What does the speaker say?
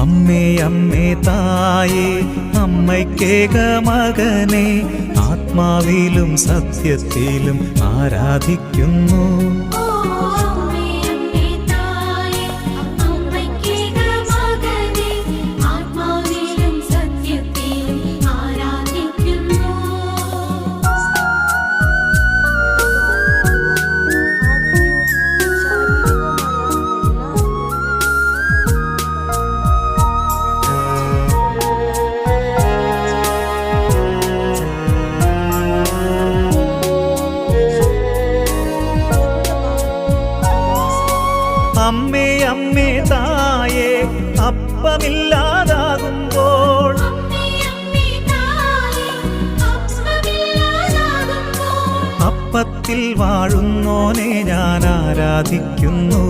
അമ്മേ അമ്മേ തായേ അമ്മയ്ക്കേക മകനെ ആത്മാവിലും സത്യത്തിലും ആരാധിക്കുന്നു. അമ്മേ അമ്മേ തായേ അപ്പമില്ലാതാകുമ്പോൾ അപ്പത്തിൽ വാഴുന്നോനെ ഞാൻ ആരാധിക്കുന്നു.